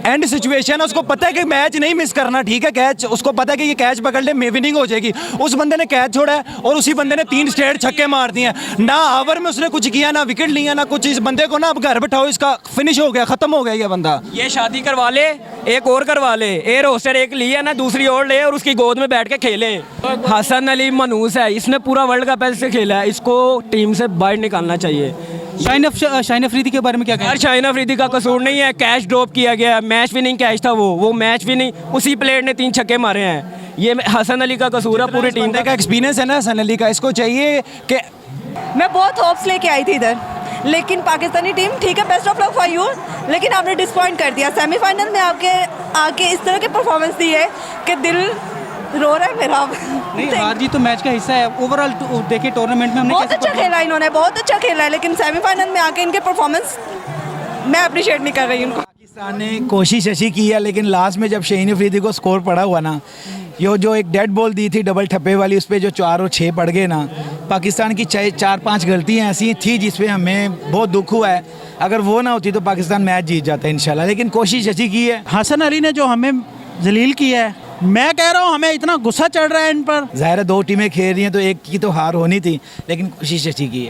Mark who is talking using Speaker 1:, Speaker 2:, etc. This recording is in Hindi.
Speaker 1: एंड सिचुएशन है, उसको पता है कि मैच नहीं मिस करना, ठीक है, कैच उसको पता है कि ये कैच पकड़ ले विनिंग हो जाएगी, उस बंदे ने कैच छोड़ा है और उसी बंदे ने 3 स्ट्रेट छक्के मार दिए हैं। ना ओवर में उसने कुछ किया, ना विकेट लिया, ना कुछ। इस बंदे को ना अब घर बैठाओ, इसका फिनिश हो गया, खत्म हो गया ये बंदा।
Speaker 2: ये शादी करवा ले, एक और करवा ले, एयर होस्टर एक लिया ना, दूसरी और ले और उसकी गोद में बैठ के खेले। हसन अली मनूस है, इसने पूरा वर्ल्ड कप ऐसे खेला है, इसको टीम से बाहर निकालना चाहिए।
Speaker 3: शाहिन अफरीदी के बारे में क्या
Speaker 2: यार
Speaker 3: कहें?
Speaker 2: शाहिन अफरीदी का कसूर नहीं है, कैच ड्रॉप किया गया, मैच विनिंग कैच था वो मैच विनिंग उसी प्लेयर ने 3 छक्के मारे हैं। ये हसन अली का कसूर है पूरी टीम
Speaker 1: का एक्सपीरियंस है ना हसन अली का, इसको चाहिए कि
Speaker 4: मैं बहुत होप्स लेके आई थी इधर, लेकिन पाकिस्तानी टीम ठीक है, best of luck for you, लेकिन आपने डिसपॉइंट कर दिया। सेमीफाइनल में आके इस तरह की परफॉर्मेंस दी है कि दिल रो रहा है मेरा।
Speaker 3: नहीं, हार जीत तो मैच का हिस्सा है। ओवरऑल देखिए टूर्नामेंट में हमने
Speaker 4: बहुत
Speaker 3: कैसे
Speaker 4: अच्छा खेला इन्होंने, बहुत अच्छा खेला है, लेकिन सेमीफाइनल में आके इनके परफॉर्मेंस मैं अप्रिशिएट नहीं कर रही उनको।
Speaker 1: पाकिस्तान ने कोशिश ऐसी की है, लेकिन लास्ट में जब शाहिन अफरीदी को स्कोर पड़ा हुआ ना, यो जो एक डेड बॉल दी थी डबल ठप्पे वाली, उस पर जो 4 और 6 पड़ गए ना, पाकिस्तान की 4-5 गलतियाँ ऐसी थी जिसपे हमें बहुत दुख हुआ है। अगर वो ना होती तो पाकिस्तान मैच जीत जाता है इंशाल्लाह, लेकिन कोशिश ऐसी की है।
Speaker 3: हसन अली ने जो हमें जलील किया है, मैं कह रहा हूँ हमें इतना गुस्सा चढ़ रहा है इन पर।
Speaker 1: ज़ाहिर है 2 टीमें खेल रही हैं तो एक की तो हार होनी थी, लेकिन कोशिश अच्छी की है।